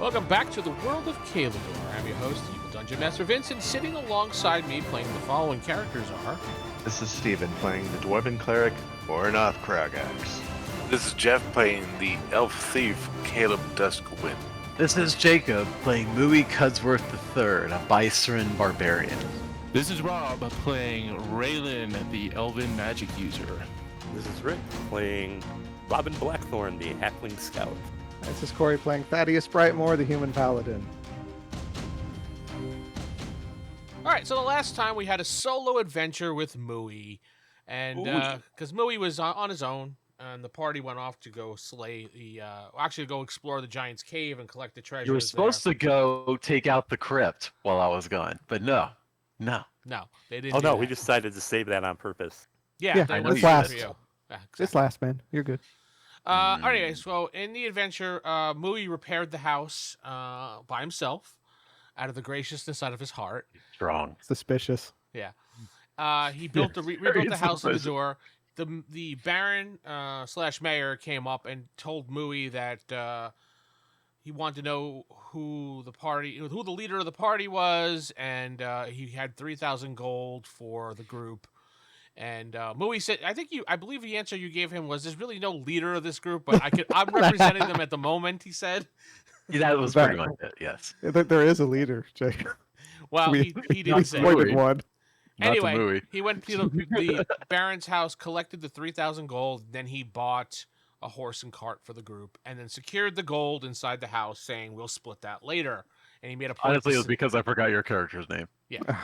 Welcome back to the world of Calidor. I'm your host, Evil Dungeon Master Vince, and sitting alongside me playing the following characters are... This is Steven playing the Dwarven Cleric, Ornoth Kragax. This is Jeff playing the Elf Thief, Caleb Duskwind. This is Jacob playing Mooey Cudsworth III, a Bystron Barbarian. This is Rob playing Raylan, the Elven Magic User. This is Rick playing Robin Blackthorn, the Halfling Scout. This is Corey playing Thaddeus Brightmore, the Human Paladin. Alright, so the last time we had a solo adventure with Mooey, and because Mooey was on his own, and the party went off to go slay the, actually go explore the Giant's Cave and collect the treasures. You were supposed to go take out the crypt while I was gone, but no, they didn't. Oh no, do we that. decided to save that on purpose. Yeah, I know was you last. for you. Yeah, It's exactly. last, man. You're good. Anyway, so in the adventure, Mooey repaired the house by himself, out of the graciousness out of his heart. strong. Suspicious. He built rebuilt the house and the door. The Baron / Mayor came up and told Mooey that he wanted to know who the leader of the party was, and he had 3,000 gold for the group. And Mooey said, I believe the answer you gave him was, "There's really no leader of this group, but I'm representing them at the moment." He said. Yeah, that was pretty much it. Yes. There is a leader, Jake. Well, We he didn't say. appointed one. Not to Anyway, Mooey. he went to the Baron's house, collected the 3,000 gold, then he bought a horse and cart for the group, and then secured the gold inside the house, saying, "We'll split that later." And he made a point. Honestly, it was because I forgot your character's name. Yeah.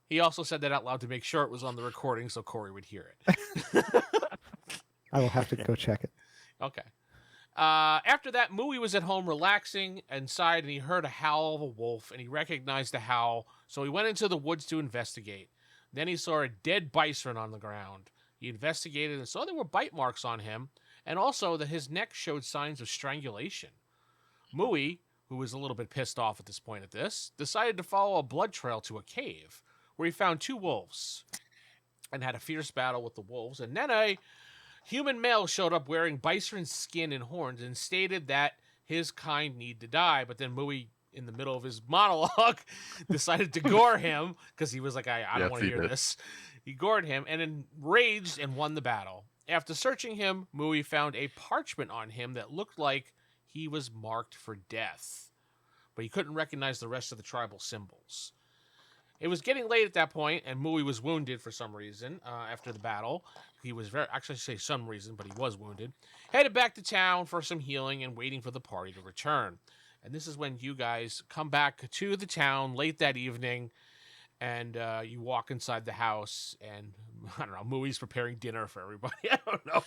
He also said that out loud to make sure it was on the recording so Corey would hear it. I will have to go check it. Okay. After that, Mooey was at home relaxing inside, and he heard a howl of a wolf, and he recognized the howl, so he went into the woods to investigate. Then he saw a dead bison on the ground. He investigated and saw there were bite marks on him, and also that his neck showed signs of strangulation. Mooey, who was a little bit pissed off at this point decided to follow a blood trail to a cave, where he found 2 wolves, and had a fierce battle with the wolves, and then a human male showed up wearing bison's skin and horns and stated that his kind need to die. But then Mooey, in the middle of his monologue, decided to gore him because he was like, I don't want to hear this. He gored him and then raged and won the battle. After searching him, Mooey found a parchment on him that looked like he was marked for death, but he couldn't recognize the rest of the tribal symbols. It was getting late at that point, and Mooey was wounded for some reason after the battle. He was actually, I say some reason, but he was wounded. Headed back to town for some healing and waiting for the party to return. And this is when you guys come back to the town late that evening, and you walk inside the house, and I don't know, Mooey's preparing dinner for everybody. I don't know.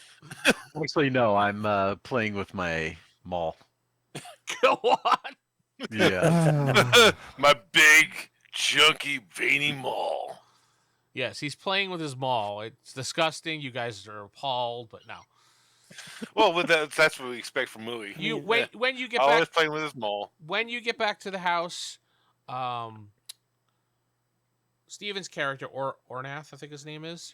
Actually, no, I'm playing with my maul. Go on. Yeah. My big, chunky, veiny maul. Yes, he's playing with his maul. It's disgusting. You guys are appalled, but no. Well, that's what we expect from Mooey. When you get Always back playing with his maul. when you get back to the house, Steven's character, Ornath, I think his name is.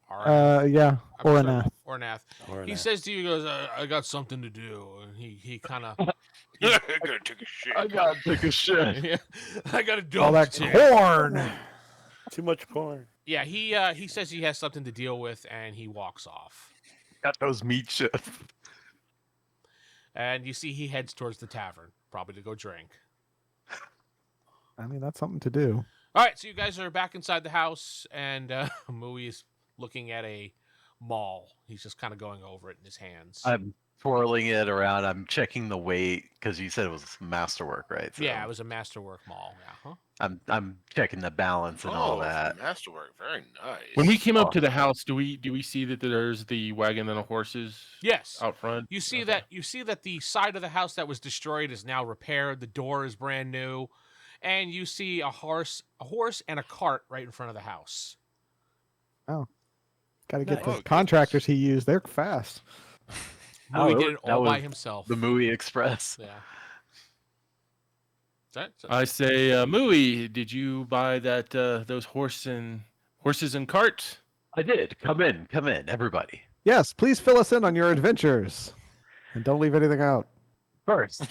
Yeah. I'm Ornath. sorry, Ornath. He says to you, he goes, I got something to do. And he kind of... I gotta take a shit. I gotta take a shit. I got a All dog that to take. corn. Too much corn. Yeah, he says he has something to deal with, and he walks off. Got those meat shifts. And you see he heads towards the tavern, probably to go drink. I mean, that's something to do. All right, so you guys are back inside the house, and Mooey is looking at a maul. He's just kind of going over it in his hands. I'm twirling it around. I'm checking the weight because you said it was masterwork, right? So Yeah, it was a masterwork maul. Yeah, huh? I'm checking the balance and all that. Masterwork, very nice. When we came up to the house, do we see that there's the wagon and the horses Yes. out front? You see that the side of the house that was destroyed is now repaired. The door is brand new, and you see a horse and a cart right in front of the house. Got to get Nice. the contractors he used. They're fast. Mooey did it that all by was himself. The Mooey Express. Yeah. Is that- I say, Mooey, did you buy that those horses and cart? I did. Come in, everybody. Yes, please fill us in on your adventures. And don't leave anything out. First,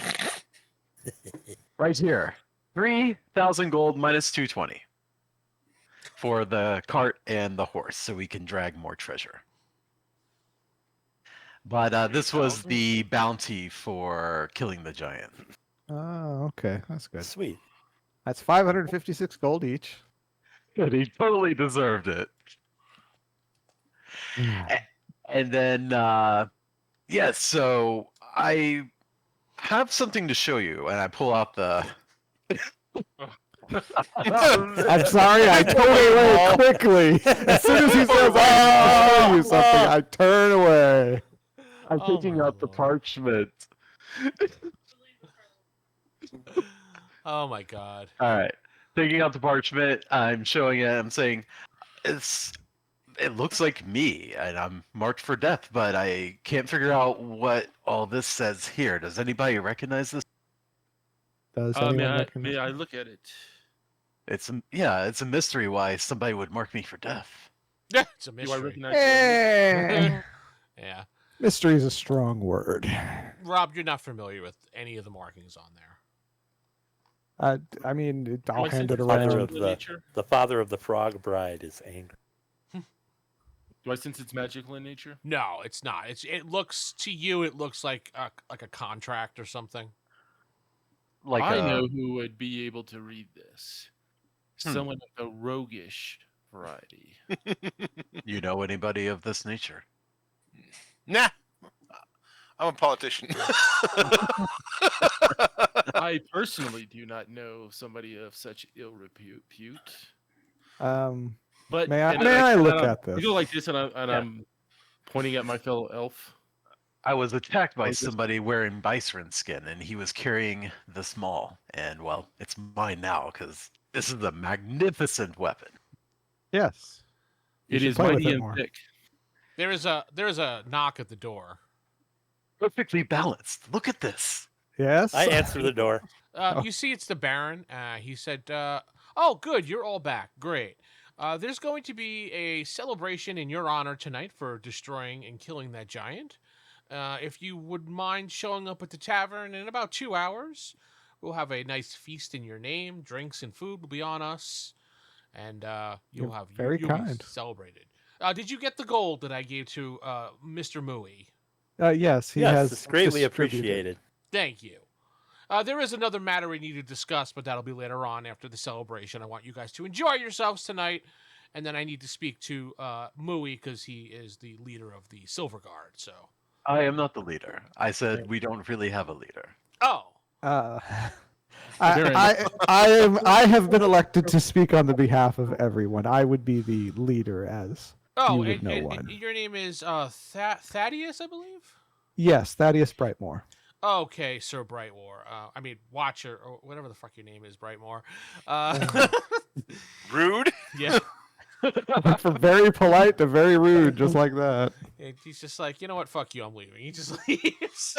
right here, 3,000 gold minus 220 for the cart and the horse, so we can drag more treasure. But this was 3,000? the bounty for killing the giant. Oh, okay. That's good. Sweet. That's 556 gold each. Good, he totally deserved it. And then, yes, so I have something to show you, and I pull out the. I'm sorry, I turn away quickly. As soon as he says, I'll show you something, I turn away. I'm Oh picking my up the lord. parchment. Oh my god. All right, taking out the parchment, I'm showing it. I'm saying, it looks like me, and I'm marked for death, but I can't figure out what all this says here. Does anybody recognize this? Does May anyone I, recognize? may I look at it? It's a mystery why somebody would mark me for death. It's a Do I mystery. recognize it? Eh, Yeah. mystery is a strong word. Rob, you're not familiar with any of the markings on there. I mean, Do I'll I hand sense it its Father around. of magical nature? the father of the frog bride is angry. Do I sense its magical in nature? No, it's not. It looks to you. It looks like a contract or something. Like I a, know who would be able to read this. Hmm. Someone of the roguish variety. you know anybody of this nature? Nah. I'm a politician. I personally do not know somebody of such ill repute. But May I- and may I and look I'm- at this? I go like this, and Yeah. I'm pointing at my fellow elf. I was attacked by Oh, this- somebody wearing bison skin, and he was carrying this maul. And well, it's mine now because this is a magnificent weapon. Yes. You It should is play with mighty it and more. thick. There is a knock at the door. Perfectly balanced. Look at this. Yes. I answer the door. Oh. You see, it's the Baron. He said, "Oh, good, you're all back. Great. There's going to be a celebration in your honor tonight for destroying and killing that giant. If you would mind showing up at the tavern in about 2 hours, we'll have a nice feast in your name. Drinks and food will be on us, and you'll You're have very you'll be kind. celebrated. Did you get the gold that I gave to Mr. Mooey? Yes, he Yes, has. it's greatly distributed. appreciated. Thank you. There is another matter we need to discuss, but that'll be later on after the celebration. I want you guys to enjoy yourselves tonight, and then I need to speak to Mooey because he is the leader of the Silver Guard. So, I am not the leader. I said we don't really have a leader. oh, Baron. I have been elected to speak on the behalf of everyone. I would be the leader, as you would and, know and one. your name is Thaddeus, I believe. Yes, Thaddeus Brightmore. Okay, Sir Brightmore. I mean, Watcher, or whatever the fuck your name is, Brightmore. Rude. Yeah. From very polite to very rude, just like that. And he's just like, you know what? Fuck you. I'm leaving. He just leaves.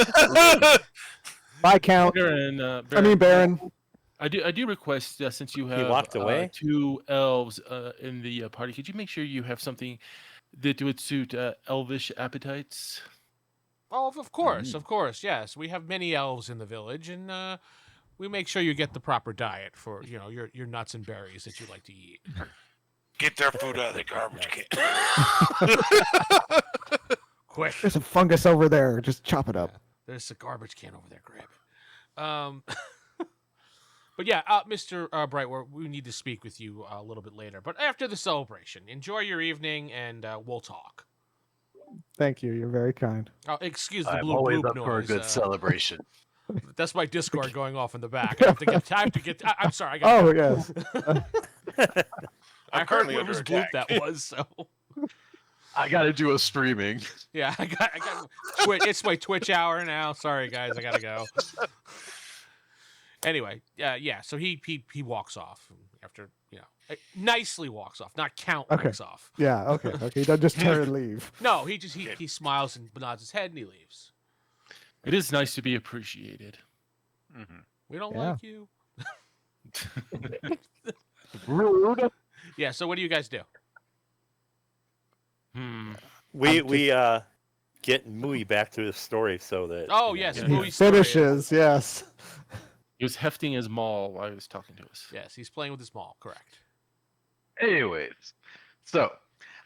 By count. Baron. I do request since you have walked away? 2 elves in the party, could you make sure you have something that would suit elvish appetites? Oh, of course, yes. We have many elves in the village, and we make sure you get the proper diet for your nuts and berries that you like to eat. Get their food out of the garbage can. Quick, There's a fungus over there. Just chop it up. there's a garbage can over there. Grab it. But yeah, Mr. Brightwar, we need to speak with you a little bit later. But after the celebration, enjoy your evening, and we'll talk. Thank you. You're very kind. Oh, excuse the I'm blue always bloop up for a noise. good celebration. That's my Discord going off in the back. I have to get. I'm sorry. I got. Oh, yes. I heard currently what under was bloop attack. that was. So I got to do a streaming. yeah, I got. Twitch. It's my Twitch hour now. Sorry guys, I gotta go. Anyway, yeah. So he walks off after nicely walks off, not walks off. Yeah, okay. Okay, don't just turn and leave. No, he smiles and nods his head and he leaves. It is nice to be appreciated. Mm-hmm. We don't Yeah. like you. Rude. Yeah. So what do you guys do? Hmm. We get Mooey back to his story so that. Oh, you know, yes, Yeah. He Mooey's story. finishes, yes. He was hefting his maul while he was talking to us. Yes, he's playing with his maul. Correct. Anyways, so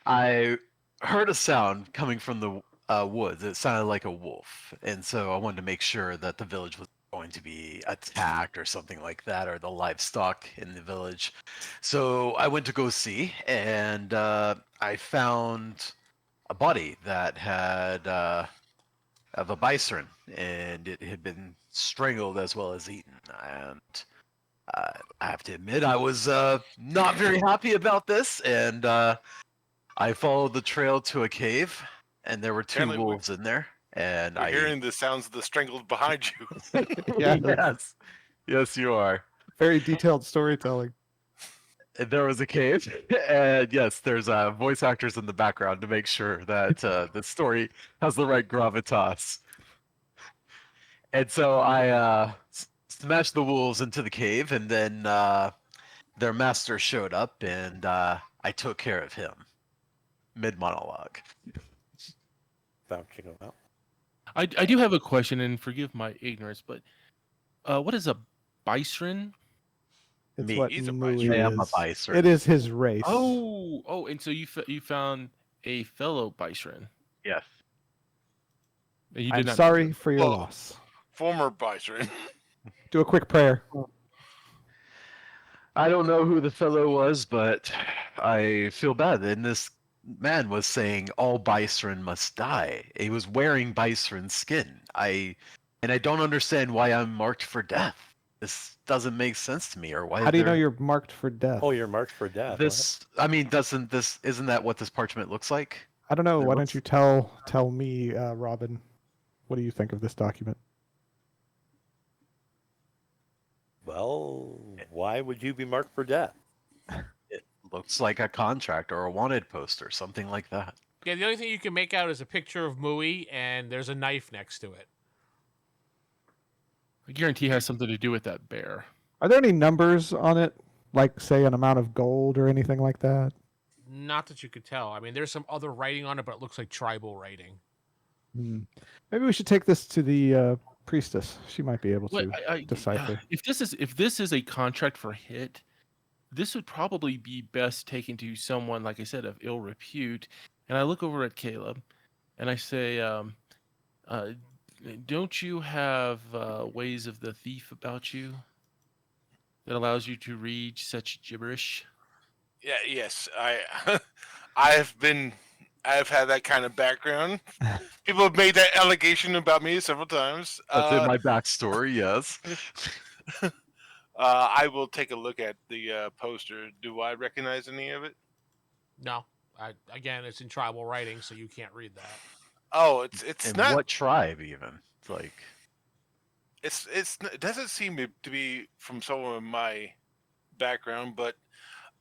I heard a sound coming from the woods. It sounded like a wolf, and so I wanted to make sure that the village was going to be attacked or something like that, or the livestock in the village. So I went to go see, and I found a body that had of a bison, and it had been strangled as well as eaten. And I have to admit, I was not very happy about this, and I followed the trail to a cave, and there were two Apparently we- wolves in there. And We're hearing the sounds of the strangled behind you. Yes. Yes, you are. Very detailed storytelling. And there was a cave, and yes, there's voice actors in the background to make sure that the story has the right gravitas. And so I smashed the wolves into the cave, and then their master showed up, and I took care of him mid monologue. vouching him out. I do have a question, and forgive my ignorance, but what is a bison? It's Me. what He's a Mooey I am a is. bison. It is his race. Oh, and so you found a fellow bison. Yes. And you I'm did not sorry for your Well- loss. Former bison. Do a quick prayer. I don't know who the fellow was, but I feel bad. And this man was saying all bison must die. He was wearing bison skin. I don't understand why I'm marked for death. This doesn't make sense to me. Or why? How do you know they're- you're marked for death? Oh, you're marked for death. this? I mean, isn't that what this parchment looks like? I don't know. It Why looks- don't you tell me, Robin? What do you think of this document? Well, why would you be marked for death? It looks like a contract or a wanted poster, something like that. Yeah, the only thing you can make out is a picture of Mooey, and there's a knife next to it. I guarantee it has something to do with that bear. Are there any numbers on it, like say an amount of gold or anything like that? Not that you could tell. I mean, there's some other writing on it, but it looks like tribal writing. Maybe we should take this to the priestess. She might be able What, to decipher. If this is a contract for hit, this would probably be best taken to someone, like I said, of ill repute. And I look over at Caleb, and I say, "Don't you have ways of the thief about you that allows you to read such gibberish?" Yeah, yes. I've had that kind of background. People have made that allegation about me several times. That's in my backstory. Yes. I will take a look at the poster. Do I recognize any of it? No, again, it's in tribal writing, so you can't read that. Oh, it's And not. what tribe even? It's like It doesn't seem to be from someone in my background, but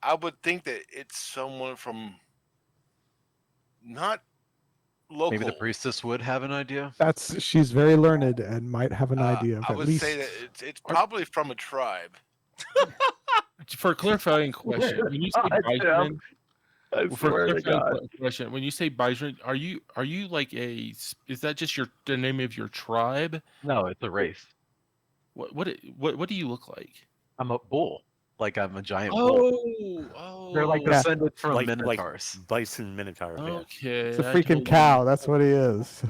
I would think that it's someone from not local. maybe the priestess would have an idea. She's very learned and might have an idea of I at would least. say that it's probably from a tribe. For a clarifying question, when you say bison, I for a clarifying question, when you say bison, are you like is that just the name of your tribe? No, it's a race. What do you look like? I'm a bull. Like I'm a giant bull. Oh, They're like Yeah. descended from Like minotaurs. bison minotaur. Yeah. okay. It's a I freaking totally- cow. That's what he is.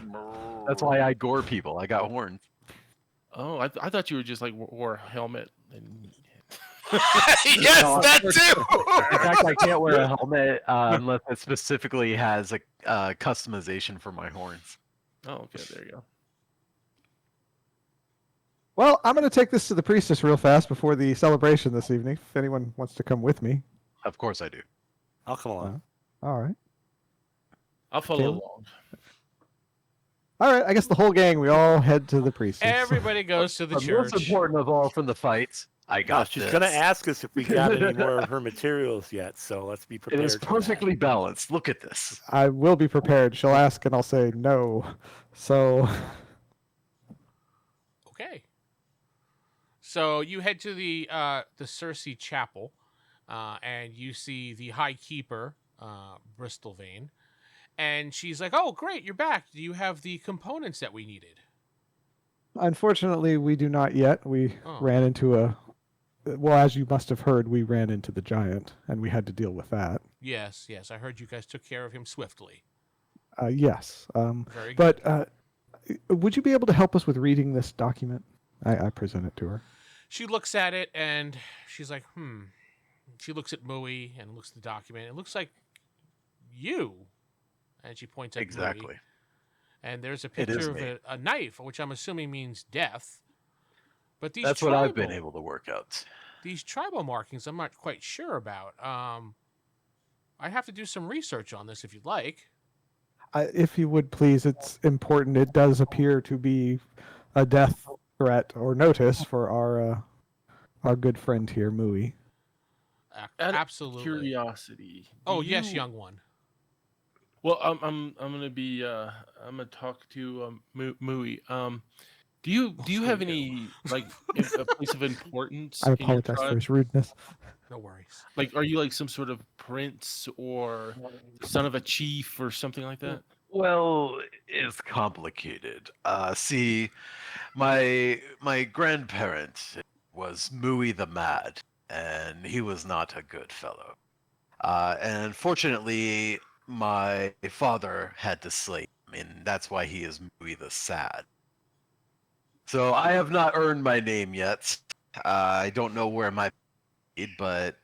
That's why I gore people. I got horns. Oh, I thought you were just like wore a helmet and. Yes, No, that In too. fact, I can't wear a helmet unless it specifically has a customization for my horns. Oh, okay, there you go. Well, I'm going to take this to the priestess real fast before the celebration this evening. If anyone wants to come with me. Of course I do. I'll come along. All right. I'll follow Caleb? along. All right. I guess the whole gang, we all head to the priestess. Everybody goes to the But church. most important of all from the fight, I got She's this. gonna ask us if we got any more of her materials yet, so let's be It prepared. is for that. perfectly balanced. Look at this. I will be prepared. She'll ask and I'll say no. So, Okay. So you head to the Circe Chapel, and you see the High Keeper, Bristol Vane, And she's like, "Oh, great, you're back. Do you have the components that we needed?" Unfortunately, we do not yet. We Oh. ran into a. Well, as you must have heard, we ran into the giant, and we had to deal with that. Yes, I heard you guys took care of him swiftly. Yes. Very good. But would you be able to help us with reading this document? I present it to her. She looks at it and she's like, She looks at Mooey and looks at the document. It looks like you. And she points at Exactly. Mooey. And there's a It is picture of me. a knife, which I'm assuming means death. But these That's what I've been able to work out. These tribal markings, I'm not quite sure about. I'd have to do some research on this if you'd like. If you would please, it's important. It does appear to be a death threat or notice for our good friend here, Mooey. Out of Absolutely. Curiosity. Oh, yes, young one. Well, I'm gonna be I'm gonna talk to Mooey. Do you have any like a place of importance? I in your apologize for tribe? his rudeness. No worries. Like, are you like some sort of prince or son of a chief or something like that? Well, it's complicated. See, my grandparent was Mooey the Mad, and he was not a good fellow. And unfortunately, my father had to slay him, and that's why he is Mooey the Sad. So I have not earned my name yet. I don't know where my but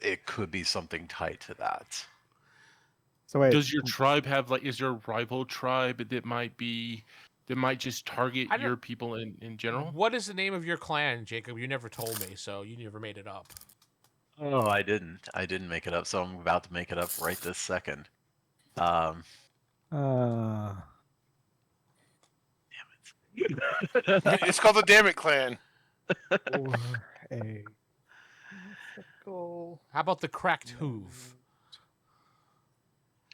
it could be something tied to that. So wait, Does your tribe have like? Is there a rival tribe that might just target I don't- your people in general? What is the name of your clan, Jacob? You never told me, so you never made it up. Oh, I didn't. I didn't make it up, so I'm about to make it up right this second. Damn It's called the Damn It Clan. or a How about the cracked hoof?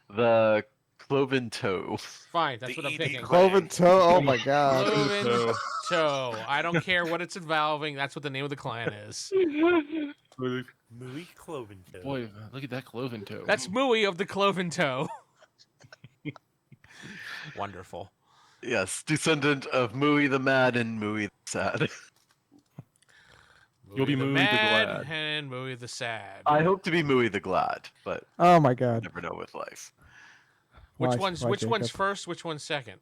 the Cloven Toe. Fine, that's The what I'm ED thinking. clan. cloven toe. Oh my god. Cloven toe. I don't care what it's involving. That's what the name of the clan is. Mooey Cloven Toe. Boy, look at that cloven toe. That's Mooey of the Cloven Toe. Wonderful. Yes, descendant of Mooey the Mad and Mooey the Sad. You'll be the Mooey the Mad Glad. and Mooey the Sad. I hope to be Mooey the Glad, but Oh my you god. never know with life. Which Why- one's why, which one's Jacob? first? Which one's second?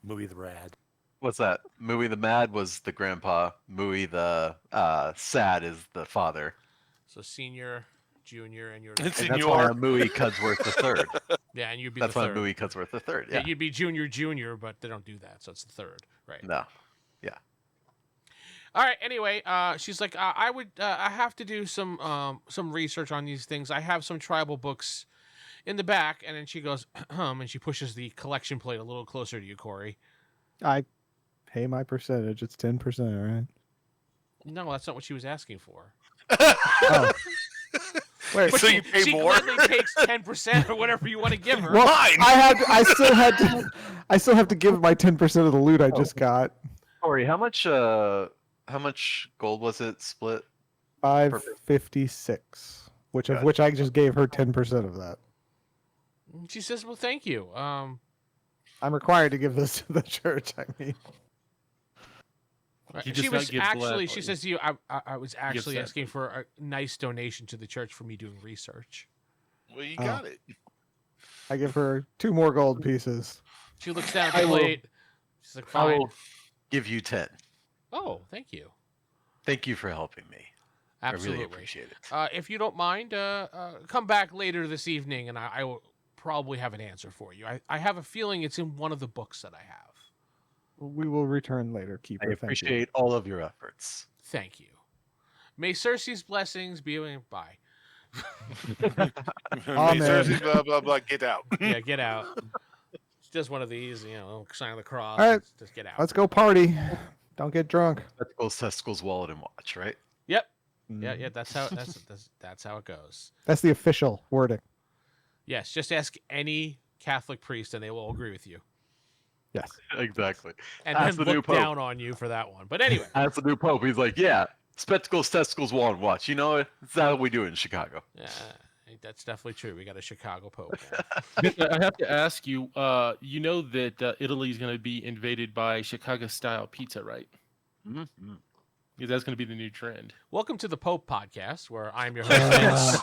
Mooey the Rad. What's that? Mooey the Mad was the grandpa. Mooey the Sad is the father. So senior, junior, and you're It's And in that's why your. I'm Mooey Cudsworth the third. yeah, and you'd be That's the why third. Mooey Cudsworth the third. Yeah, Yeah. you'd be junior, but they don't do that, so it's the third, right? No. All right. Anyway, she's like, I have to do some research on these things. I have some tribal books in the back, and then she goes, and she pushes the collection plate a little closer to you, Corey. I pay my percentage. It's 10%, right? No, that's not what she was asking for. Oh. Wait. So you pay she more? gladly takes 10% or whatever you want to give her. Well, Fine. I still have to give my 10% of the loot I just got. Corey, how much gold was it split? 556, which of Good. which I just gave her 10% of that. She says, "Well, thank you." I'm required to give this to the church. I mean, He she does was not give actually. blood. She says to you, "I was actually that. asking for a nice donation to the church for me doing research." Well, you got it. I give her 2 more gold pieces. She looks down at I the will- plate. She's like, I "Fine." will give you 10. Oh, thank you. Thank you for helping me. I Absolutely. really appreciate it. If you don't mind, come back later this evening, and I will probably have an answer for you. I have a feeling it's in one of the books that I have. We will return later, Keeper. I Thank you. appreciate all of your efforts. Thank you. May Cersei's blessings be with bye. Amen. Cersei, blah blah blah. Get out. Yeah, get out. It's just one of these, sign of the cross. All right. Just get out. Let's go party. Don't get drunk. Spectacles, testicles, wallet, and watch, right? Yep. Yeah. That's how it goes. That's the official wording. Yes. Just ask any Catholic priest, and they will agree with you, Yes. Exactly. and Ask then the new look pope. down on you for that one. But anyway, As the new pope, he's like, yeah, spectacles, testicles, wallet, and watch. You know, it's how we do it in Chicago. That's definitely true. We got a Chicago Pope. I have to ask you. You know that Italy is going to be invaded by Chicago-style pizza, right? Mm-hmm. Because that's going to be the new trend. Welcome to the Pope podcast, where I'm your host, Vince,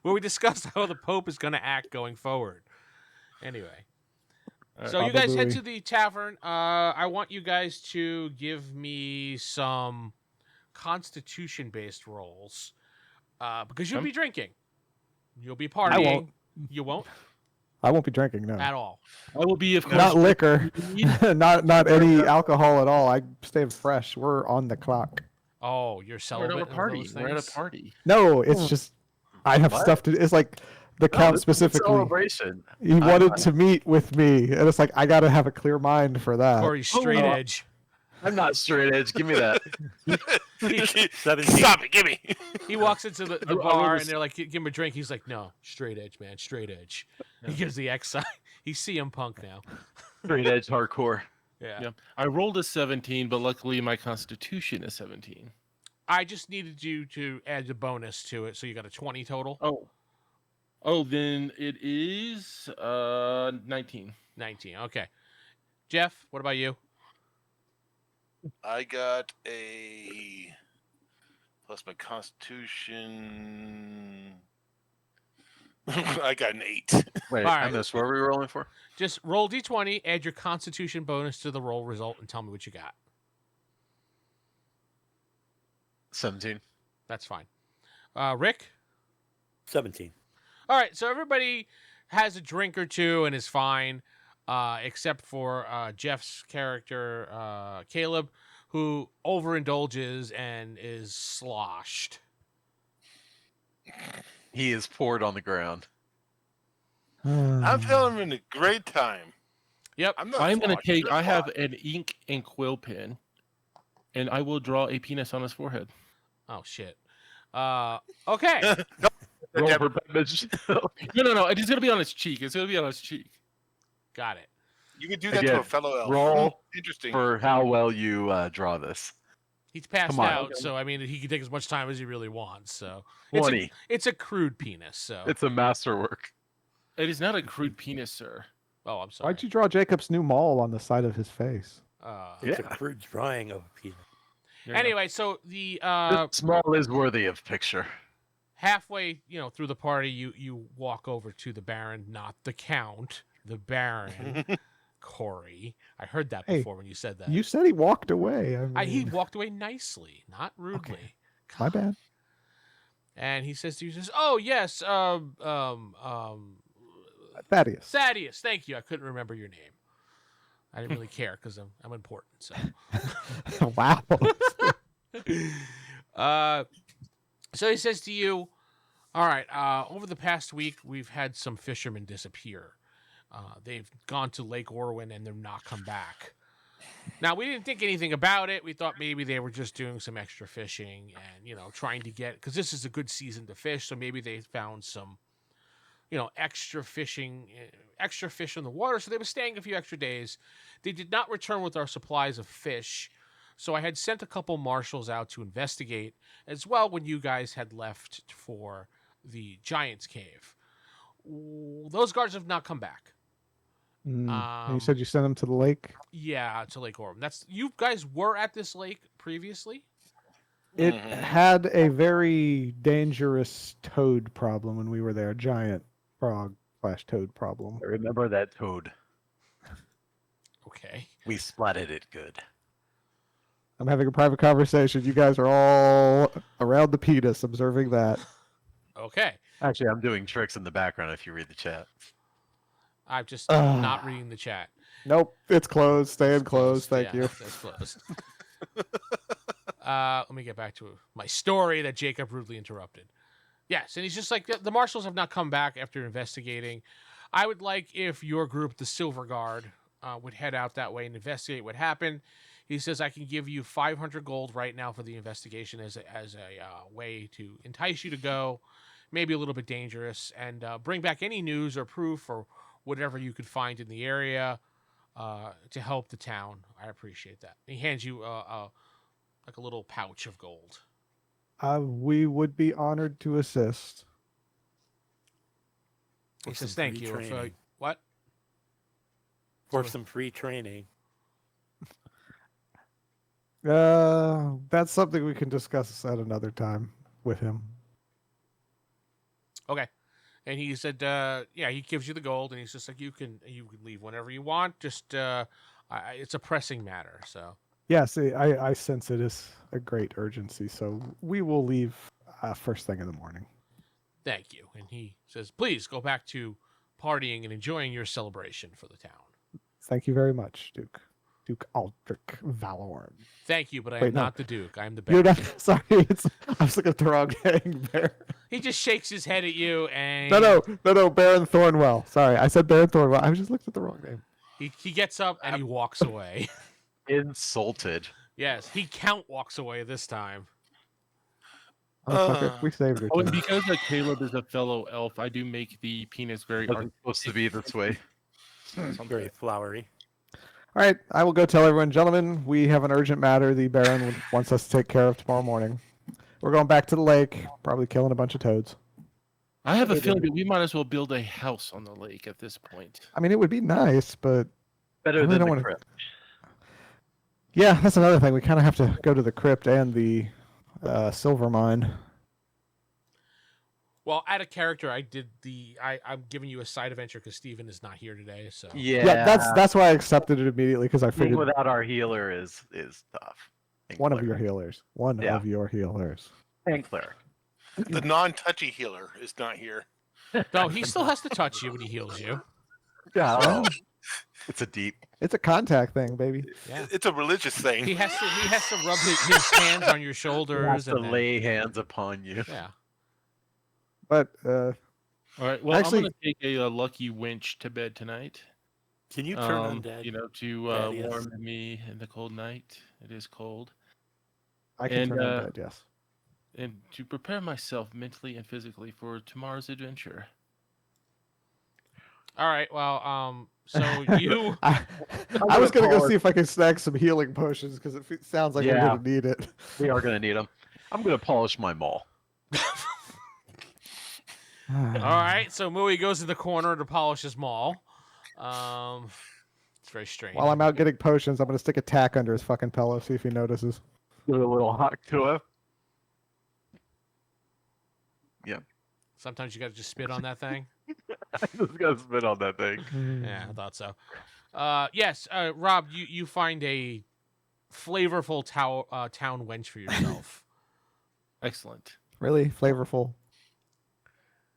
where we discuss how the Pope is going to act going forward. Anyway. So you guys head to the tavern. I want you guys to give me some Constitution-based rolls, because you'll be drinking. You'll be partying. I won't. You won't I won't be drinking, no. at all. I will be, of course, Not liquor. not any alcohol at all. I stay fresh. We're on the clock. Oh, you're We're celibate. at a party. Of those We're at a things? party. No, it's just I have What? stuff to. It's like the count this is a specifically. celebration. He wanted to meet with me, and it's like I got to have a clear mind for that. Corey's straight Oh. edge. I'm not straight edge. Give me that. 17. Stop it! Give me. He walks into the I bar was- and they're like, "Give him a drink." He's like, "No, straight edge, man, straight edge." He gives the X sign. He's CM Punk now. Straight edge hardcore. Yeah. Yeah. I rolled a 17, but luckily my Constitution is 17. I just needed you to add a bonus to it, so you got a 20 total. Oh, then it is 19. 19. Okay. Jeff, what about you? I got a plus my Constitution. I got an 8. Wait, All I right. missed. What were we rolling for? Just roll d20, add your Constitution bonus to the roll result, and tell me what you got. 17. That's fine. Rick? 17. All right, so everybody has a drink or two and is fine, except for Jeff's character, Caleb, who overindulges and is sloshed. He is poured on the ground. I'm feeling a great time. Yep. I'm not. I'm going to sloshed, take, you're I have sloshed. an ink and quill pen, and I will draw a penis on his forehead. Oh, shit. Okay. Roll Deb- for damage. No. It's going to be on his cheek. It's going to be on his cheek. Got it. You can do that Again, to a fellow elf. roll Interesting. For how well you draw this. He's passed Come on. out, so I mean, he can take as much time as he really wants. So it's 20. it's a crude penis. So It's a masterwork. It is not a crude penis, sir. oh, I'm sorry. Why'd you draw Jacob's new mole on the side of his face? It's Yeah. a crude drawing of a penis. There you go. Anyway, so the This small is worthy of picture. halfway, through the party, you walk over to the Baron, not the Count, the Baron, Corey. I heard that Hey, before when you said that. You said he walked away. He mean, walked away nicely, not rudely. Okay. My bad. And he says to you, "Oh yes, Thaddeus. Thaddeus. Thank you. I couldn't remember your name. I didn't really care because I'm important." So, Wow. so he says to you, "All right. Over the past week, we've had some fishermen disappear. They've gone to Lake Orwin and they're not come back. Now, we didn't think anything about it. We thought maybe they were just doing some extra fishing and, trying to get, because this is a good season to fish. So maybe they found some, extra fish in the water. So they were staying a few extra days. They did not return with our supplies of fish. So I had sent a couple marshals out to investigate as well when you guys had left for the Giant's Cave. Those guards have not come back. And you said you sent him to the lake? Yeah, to Lake Orm. You guys were at this lake previously? It Mhm. had a very dangerous toad problem when we were there. Giant frog/toad problem. I remember that toad. Okay. We splatted it good. I'm having a private conversation. You guys are all around the penis observing that. Okay. Actually, I'm doing tricks in the background if you read the chat. I'm just not reading the chat. Nope, it's closed. Staying It's closed. Thank Yeah, you. It's closed. Let me get back to my story that Jacob rudely interrupted. Yes, and he's just like, the marshals have not come back after investigating. I would like if your group, the Silver Guard, would head out that way and investigate what happened. He says, I can give you 500 gold right now for the investigation as a way to entice you to go. Maybe a little bit dangerous, and bring back any news or proof or whatever you could find in the area to help the town. I appreciate that. He hands you like a little pouch of gold. We would be honored to assist. He For says, some "Thank free you." training. What? For some free training. That's something we can discuss at another time with him. Okay. And he said, "Yeah." He gives you the gold, and he's just like, "You can leave whenever you want. Just, it's a pressing matter." So Yes, I sense it is a great urgency, so we will leave first thing in the morning. thank you. And he says, "Please go back to partying and enjoying your celebration for the town." Thank you very much, Duke. Duke Aldrich Valorn. Thank you, but I Wait, am no. not the Duke. I am the You're Baron. not. Sorry, I was looking at the wrong thing. Baron. He just shakes his head at you, and No, Baron Thornwell. Sorry, I said Baron Thornwell. I just looked at the wrong name. he gets up and he walks away. Insulted. Yes, he walks away this time. Motherfucker, we saved her. Oh, and too. because Caleb is a fellow elf, I do make the penis very Wasn't supposed to be this way. Very flowery. All right, I will go tell everyone, gentlemen, we have an urgent matter the Baron wants us to take care of tomorrow morning. We're going back to the lake, probably killing a bunch of toads. I have a feeling that we might as well build a house on the lake at this point. I mean, it would be nice, but Better really than don't the wanna- crypt. yeah, that's another thing. We kind of have to go to the crypt and the silver mine. Well, out of character, I'm giving you a side adventure because Steven is not here today. So Yeah, that's why I accepted it immediately because I Being figured without our healer is tough. And one of your cleric. healers. One Yeah. of your healers. And cleric. The non-touchy healer is not here. no, he still has to touch you when he heals you. Yeah. Oh. It's a deep. It's a contact thing, baby. Yeah. It's a religious thing. He has to rub his hands on your Has shoulders to and then, lay hands upon you. yeah. But All right. Well, Actually- I'm going to take a lucky winch to bed tonight. Can you turn undead? You know, to Thaddeus? warm me in the cold night. It is cold. I can And, turn on bed, yes. And to prepare myself mentally and physically for tomorrow's adventure. All right. Well, so you I was gonna go call see if I could snag some healing potions because it sounds like we're Yeah. gonna need it. We are going to need them. I'm going to polish my maul. all right. So Mooey goes to the corner to polish his maul. It's very strange. While I'm out getting potions, I'm gonna stick a tack under his fucking pillow, see if he notices. Give it a little hawk to him. Sometimes you got to just spit on that thing. I just got to spit on that thing. Yeah, I thought so. Yes, Rob, you find a flavorful town wench for yourself. Excellent. Really flavorful.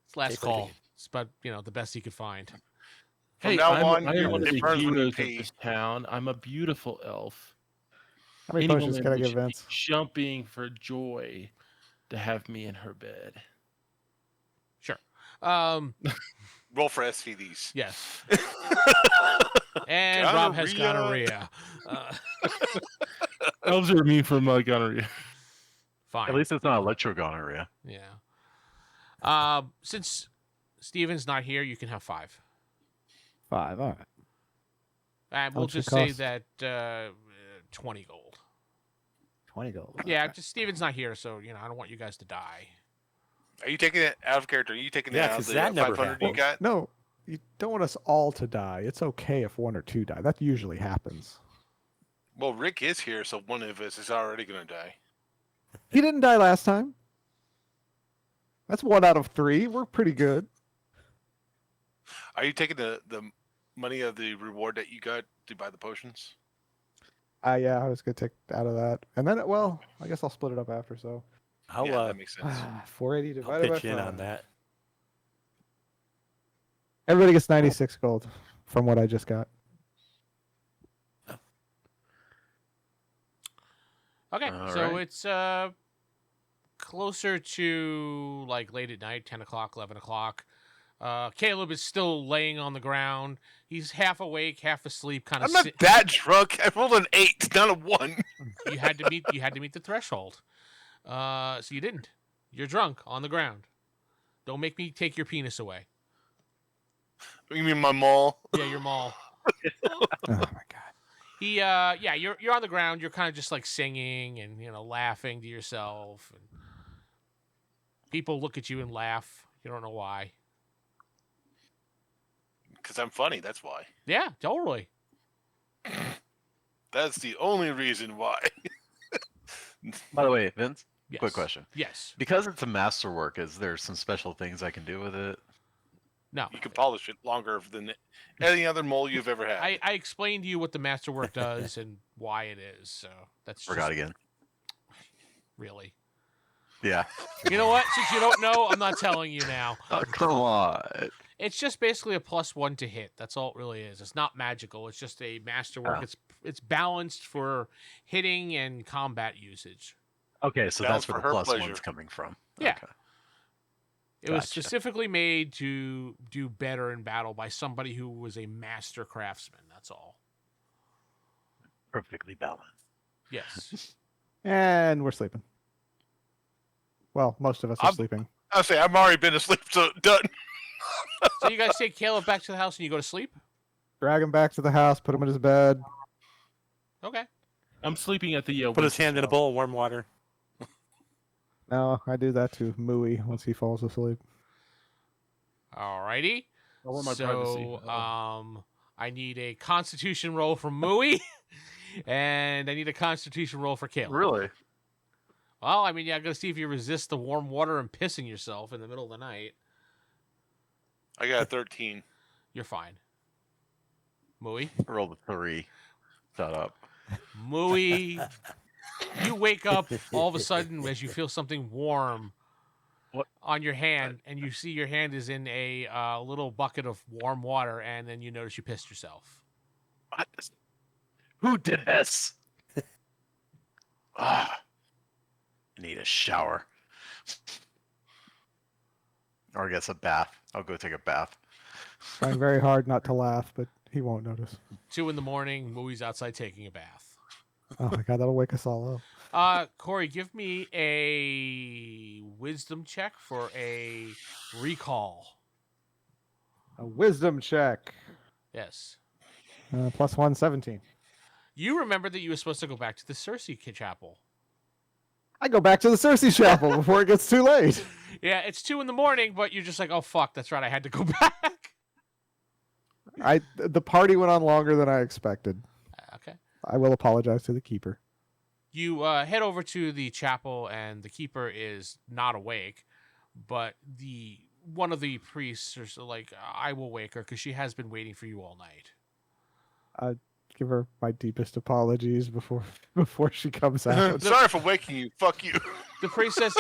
It's last Tastes call. like It's about the best he could find. From Hey, now I'm, on, I am one of it the burns when you heroes of pee. this town. I'm a beautiful elf. How many Any potions woman can I would give should be Vince? jumping for joy to have me in her bed. Sure. Roll for STDs. Yes. And Rob has Gonorrhea. gonorrhea. Elves are immune from gonorrhea. Fine. At least it's not electrogonorrhea. Yeah. Since Steven's not here, you can have 5. 5, all right. And we'll much it just say cost? that 20 gold. 20 gold. Yeah, just Steven's not here, so I don't want you guys to die. Are you taking it out of character? Are you taking it Yeah, out of 'cause the that never 500 you happens. got? No, you don't want us all to die. It's okay if 1 or 2 die. That usually happens. Well, Rick is here, so one of us is already going to die. He didn't die last time. That's 1 out of 3. We're pretty good. Are you taking the money of the reward that you got to buy the potions? Yeah, I was gonna take out of that, and then I guess I'll split it up after. So I'll, Yeah, that makes sense. 480 I'll divided by pitch in 5. on that. Everybody gets 96 gold from what I just got. Okay, All so right. it's closer to like late at night, 10 o'clock, 11 o'clock. Caleb is still laying on the ground. He's half awake, half asleep, kind of. I'm not that drunk. I rolled an 8, not a 1. You had to meet the threshold. So you didn't. You're drunk on the ground. Don't make me take your penis away. You mean my mall? Yeah, your maul. Oh my god. You're on the ground. You're kind of just like singing and laughing to yourself, and People look at you and laugh. You don't know why. Because I'm funny, that's why. Yeah, totally. That's the only reason why. By the way, Vince, Yes. quick question. Yes. Because it's a masterwork, is there some special things I can do with it? No. You can polish it longer than any other mole you've ever had. I explained to you what the masterwork does and why it is. So that's Forgot just, again. really. Yeah. You know what? Since you don't know, I'm not telling you now. Oh, come on. It's just basically a +1 to hit. That's all it really is. It's not magical. It's just a masterwork. Oh. It's balanced for hitting and combat usage. Okay, so Balance that's where for the her +1's pleasure. coming from. Yeah. Okay. It was Gotcha. specifically made to do better in battle by somebody who was a master craftsman. That's all. Perfectly balanced. Yes. And we're sleeping. Well, most of us are I'm- sleeping. I'll say I've already been asleep, so done. So you guys take Caleb back to the house and you go to sleep? Drag him back to the house, put him in his bed. Okay. I'm sleeping at the. Put his hand in a bowl of warm water. No, I do that to Mooey once he falls asleep. Alrighty. I want my privacy. So, I need a Constitution roll from Mooey, and I need a Constitution roll for Caleb. Really? Well, I mean, yeah, I gotta see if you resist the warm water and pissing yourself in the middle of the night. I got a 13. You're fine. Mooey? Roll the 3. Shut up. Mooey, you wake up all of a sudden as you feel something warm What? on your hand, and you see your hand is in a little bucket of warm water, and then you notice you pissed yourself. What? Who did this? Ah, I need a shower. Or I guess a bath. I'll go take a bath. Trying very hard not to laugh, but he won't notice. 2 in the morning, Mooey's outside taking a bath. Oh my god, that'll wake us all up. Corey, give me a wisdom check for a recall. A wisdom check. Yes. +1, 17. You remember that you were supposed to go back to the Cersei Chapel. I go back to the Cersei Chapel before it gets too late. Yeah, it's 2 in the morning, but you're just like, oh fuck, that's right, I had to go back. The party went on longer than I expected. Okay. I will apologize to the keeper. You head over to the chapel, and the keeper is not awake, but one of the priests is like, I will wake her because she has been waiting for you all night. Give her my deepest apologies before she comes out. Sorry for waking you. Fuck you. The priest says,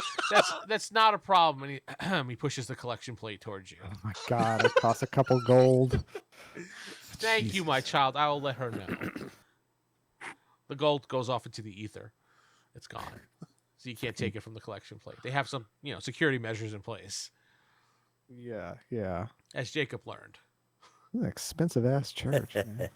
that's not a problem, and he pushes the collection plate towards you. Oh my god, it costs a couple gold. Thank you, my child. I will let her know. The gold goes off into the ether. It's gone. So you can't take it from the collection plate. They have some, security measures in place, Yeah. as Jacob learned. An expensive ass church. Man.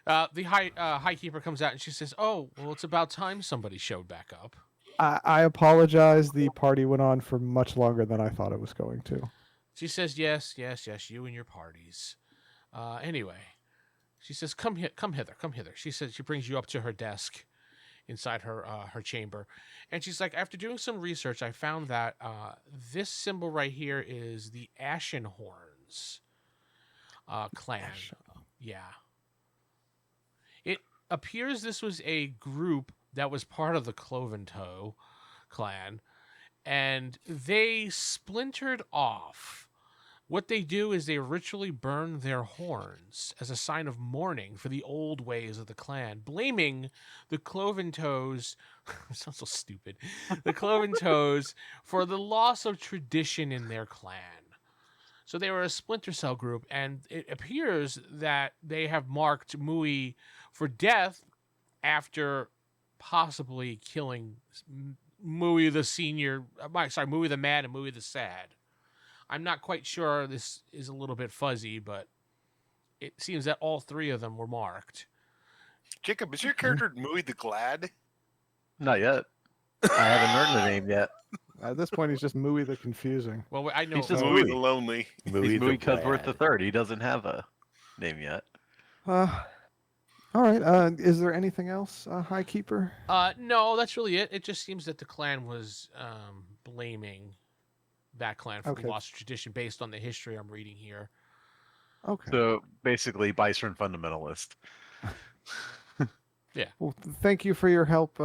The high keeper comes out and she says, "Oh, well, it's about time somebody showed back up." I apologize. The party went on for much longer than I thought it was going to. She says, "Yes, you and your parties." Anyway, she says, "Come hither." She says she brings you up to her desk inside her chamber, and she's like, "After doing some research, I found that this symbol right here is the Ashenhorns clan." Yeah. It appears this was a group that was part of the Cloven Toe clan, and they splintered off. What they do is they ritually burn their horns as a sign of mourning for the old ways of the clan, blaming the Cloven Toes, it sounds so stupid, the Cloven Toes for the loss of tradition in their clan. So they were a splinter cell group, and it appears that they have marked Mooey for death after possibly killing Mooey the senior, Mooey the mad and Mooey the sad. I'm not quite sure. This is a little bit fuzzy, but it seems that all 3 of them were marked. Jacob, is your character Mooey the Glad? Not yet. I haven't learned the name yet. At this point, he's just Mooey the confusing. Well, I know. He's just Mooey Mooey. the Lonely. He's the Mooey Cudworth Glad. III. He doesn't have a name yet. All right. Is there anything else, High Keeper? No, that's really it. It just seems that the clan was blaming that clan from Okay. Lost Tradition based on the history I'm reading here. Okay. So basically, Bison fundamentalist. Well, thank you for your help,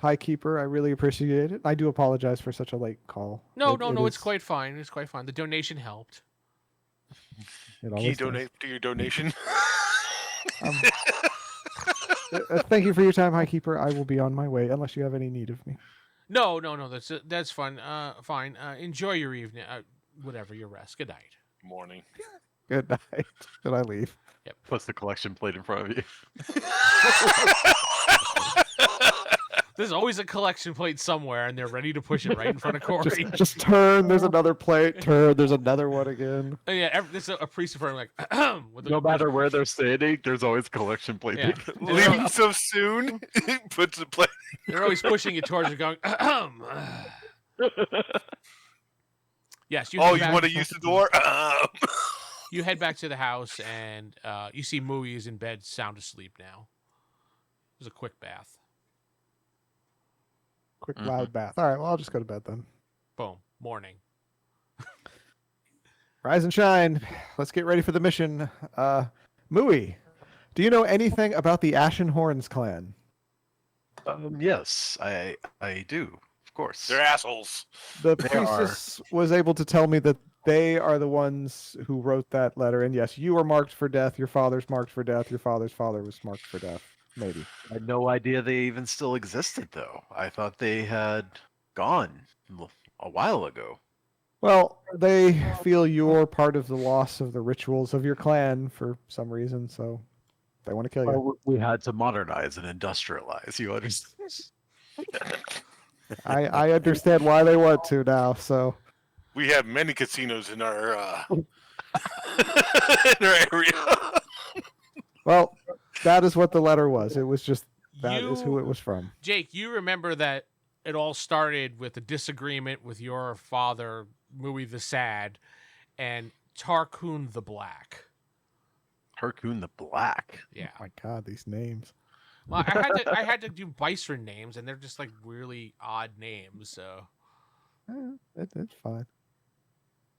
High Keeper. I really appreciate it. I do apologize for such a late call. No, It it's is- quite fine. It's quite fine. The donation helped. It Can you always does. donate to your donation? Thank you for your time, High Keeper. I will be on my way unless you have any need of me. No. That's fun. Fine. Enjoy your evening. Whatever your rest. Good night. Morning. Good night. Should I leave? Puts the collection plate in front of you. There's always a collection plate somewhere, and they're ready to push it right in front of Corey. Just turn. There's another plate. Turn. There's another one again. And yeah, there's a priest in front like. With the, No matter where they're standing, there's always collection plate. Yeah. Leaving so soon, puts the plate. They're always pushing it towards you, going. Yes. Oh, you want to use the door? You head back to the house, and you see Mooey is in bed, sound asleep now. It was a quick bath. Quick loud bath. All right. Well, I'll just go to bed then. Boom. Morning. Rise and shine. Let's get ready for the mission. Mooey, do you know anything about the Ashen Horns clan? Yes, I do, of course. They're assholes. The They priestess was able to tell me that they are the ones who wrote that letter. And yes, you were marked for death. Your father's marked for death. Your father's father was marked for death. Maybe. I had no idea they even still existed, though. I thought they had gone a while ago. Well, they feel you're part of the loss of the rituals of your clan for some reason, so they want to kill you. Well, we had to modernize and industrialize. You understand? I understand why they want to now, so We have many casinos in our in our area. well, that is what the letter was. It was just that is who it was from. Jake, you remember that it all started with a disagreement with your father, Mooey the Sad, and Tarkoon the Black. Tarkoon the Black. Yeah. Oh my God, these names. Well, I had to do Bison names, and they're just like really odd names. So It's fine.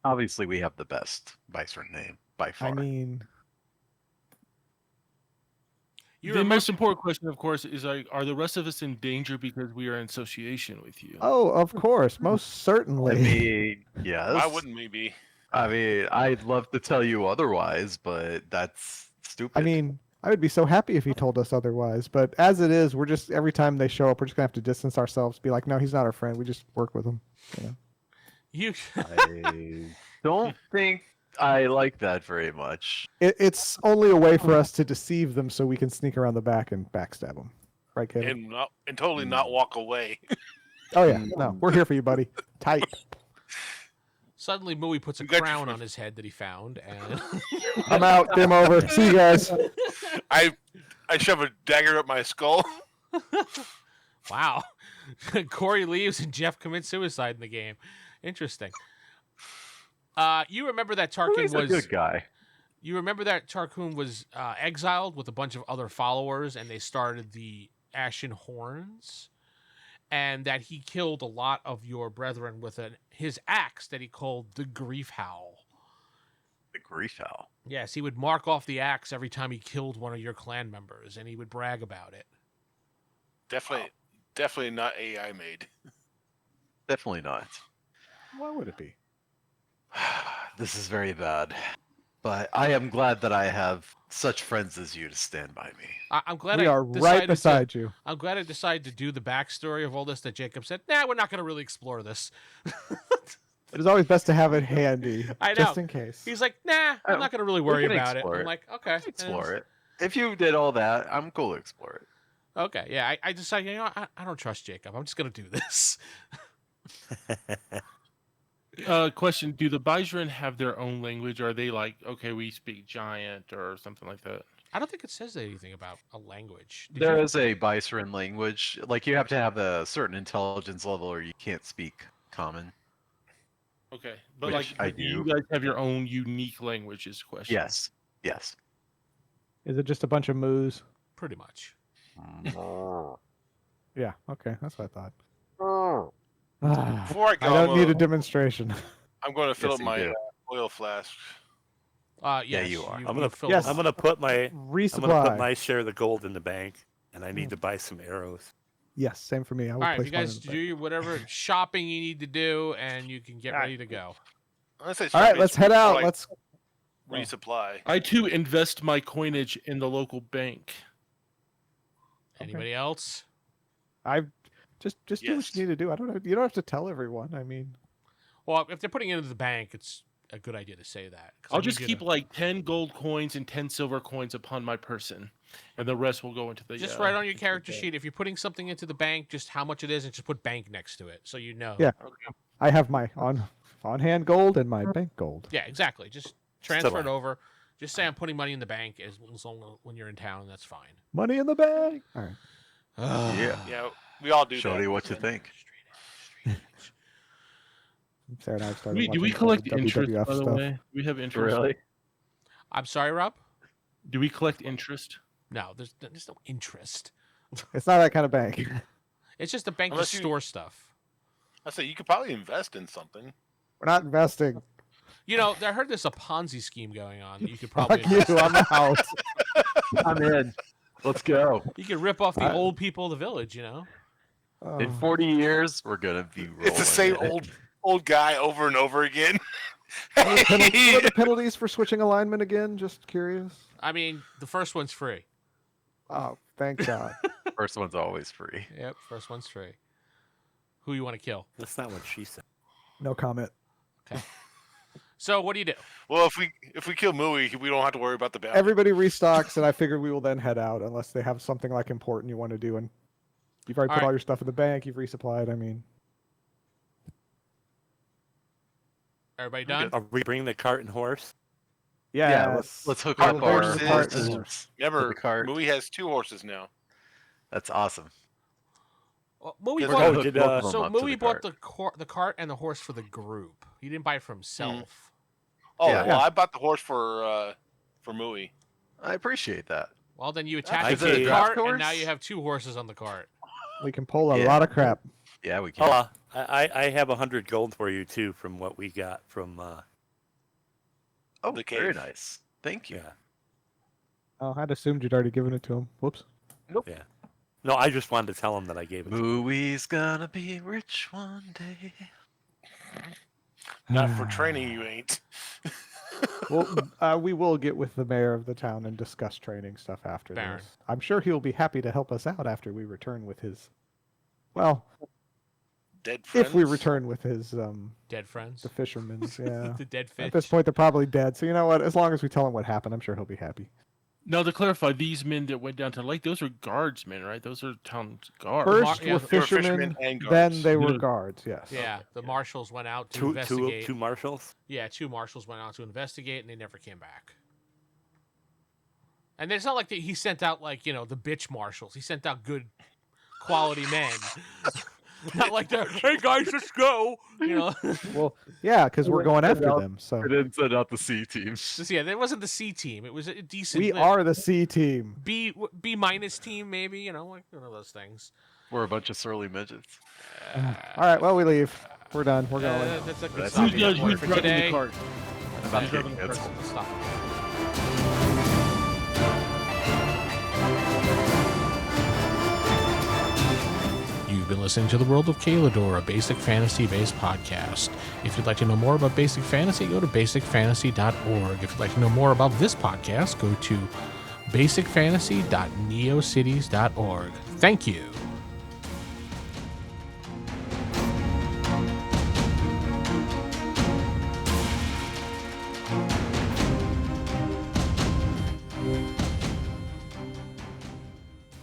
Obviously, we have the best Bison name by far. I mean, you The remember? most important question, of course, is like, are the rest of us in danger because we are in association with you? oh, of course, most certainly. I mean, yes. Why wouldn't we be? I mean, I'd love to tell you otherwise, but that's stupid. I mean, I would be so happy if he told us otherwise. But as it is, we're just every time they show up, we're just gonna have to distance ourselves. Be like, no, he's not our friend. We just work with him. You know? You I don't think I like that very much. It's only a way for us to deceive them, so we can sneak around the back and backstab them. Right, Caleb? And totally not walk away. Oh yeah, no, we're here for you, buddy. Tight. Suddenly, Mooey puts a You got your crown friend. on his head that he found, and I'm out. Game over. See you guys. I shove a dagger up my skull. wow, Corey leaves and Jeff commits suicide in the game. Interesting. You remember that Tarkin He's a was good guy. You remember that Tarkoon was exiled with a bunch of other followers, and they started the Ashen Horns, and that he killed a lot of your brethren with his axe that he called the Grief Howl. The grief owl. Yes, he would mark off the axe every time he killed one of your clan members, and he would brag about it. Definitely not AI made. Definitely not. Why would it be? This is very bad. But I am glad that I have such friends as you to stand by me. I'm glad We I are decided right to- beside you. I'm glad I decided to do the backstory of all this that Jacob said, nah, we're not going to really explore this. It is always best to have it handy, I know. just in case. He's like, nah, I'm not going to really worry can about it. explore I'm it. like, okay. Explore it. If you did all that, I'm cool to explore it. Okay, yeah, I decided, you know, I don't trust Jacob. I'm just going to do this. Question: do the Bajran have their own language? Or are they like, okay, we speak giant or something like that? I don't think it says anything about a language. Did There you? is a Bison language. Like, you have to have a certain intelligence level or you can't speak common. Okay, but Which like, I do you do. guys have your own unique language? Is the question. Yes. Yes. Is it just a bunch of moos? Pretty much. Yeah. Okay, that's what I thought. Ah, Before I I go, don't need a demonstration. I'm going to fill Yes, up you my do. oil flask. Yes, you are. I'm gonna fill Yes. them I'm up. gonna put my Resupply. share of the gold in the bank, and I need to buy some arrows. Yes, same for me. I All will right, place you mine guys in the do bank. your whatever shopping you need to do, and you can get All right. ready to go. Let's say All right, shopping let's is head more out. like Let's. resupply. I too invest my coinage in the local bank. Anybody else? I just do what Yes. you need to do. I don't know. You don't have to tell everyone. I mean, Well, if they're putting it into the bank, it's a good idea to say that. 'cause I I'll need just you keep to- like 10 gold coins and 10 silver coins upon my person, and the rest will go into the. just write on your into the character bank. sheet if you're putting something into the bank, just how much it is, and just put bank next to it, so you know. Yeah. I have my on hand gold and my bank gold. Yeah, exactly. Just transfer it like- over. Just say I'm putting money in the bank as long as when you're in town. That's fine. Money in the bank. All right. Yeah. Yeah, we all do Show that. you what you think. Sarah and I have started Do we watching collect old interest, WWF by the stuff. way? Do we have interest? Really? I'm sorry, Rob. Do we collect interest? No, there's no interest. It's not that kind of bank. It's just a bank Unless to you- store stuff. I say you could probably invest in something. We're not investing. You know, I heard there's a Ponzi scheme going on that you could Fuck probably you. I'm out. I'm in. Let's go. You could rip off the I- old people of the village. You know. In Oh. 40 years, we're gonna be rolling. It's the same in it. old guy over and over again. What are the penalties for switching alignment again? Just curious. I mean, the first one's free. Oh, thank God. First one's always free. Yep, first one's free. Who you want to kill? That's not what she said. No comment. So what do you do? Well, if we kill Mooey, we don't have to worry about the bounty. Everybody restocks, and I figured we will then head out unless they have something like important you want to do. And you've already put Alright. all your stuff in the bank. You've resupplied. I mean, Everybody done? Are we bringing the cart and horse? yeah. Let's hook Cart up and our horses. horses. Remember, the cart. Mooey has 2 horses now. That's awesome. Well, Mooey We're Oh, bought, gonna hook did, both of them so up to Mooey the bought cart. the cart and the horse for the group. He didn't buy it for himself. Oh, Yeah. well, I bought the horse for Mooey. I appreciate that. Well, then you attach I it to the gave- cart, Draft and now horse? you have 2 horses on the cart. We can pull a Yeah. lot of crap. Yeah, we can. I have 100 gold for you too from what we got from. Oh, the very cave. nice. Thank you. Yeah. Oh, I'd assumed you'd already given it to him. Whoops. Yeah. No, I just wanted to tell him that I gave it. to him. Mooey's gonna be rich one day. Not for training, you ain't. Well, we will get with the mayor of the town and discuss training stuff after Baron. this. I'm sure he'll be happy to help us out after we return with his. Well, Dead friends. if we return with his Dead friends. the fishermen's, yeah. The dead fish. At this point, they're probably dead. So you know what? As long as we tell him what happened, I'm sure he'll be happy. Now to clarify, these men that went down to the lake, those are guardsmen, right? Those are town guards. First yeah, were they were fishermen, and then guards. they were Yeah. guards. Yes. Yeah, the marshals went out to Two investigate. marshals. Yeah, 2 marshals went out to investigate, and they never came back. And it's not like he sent out the bitch marshals. He sent out good quality men. Not like that. Hey guys, let's go. Well, yeah, because we're going after them. So didn't send out the C teams. Just, yeah, that wasn't the C team. It was a decent. we are the C team. B minus team, maybe. Like one of those things. We're a bunch of surly midgets. All right. Well, we leave. We're done. We're going. That's a good That's stopping Who's, point who's for driving today. the cart? I'm about Who's to driving get the cart? canceled. Let's stop. You've been listening to The World of Kalador, a basic fantasy-based podcast. If you'd like to know more about basic fantasy, go to basicfantasy.org. If you'd like to know more about this podcast, go to basicfantasy.neocities.org. Thank you.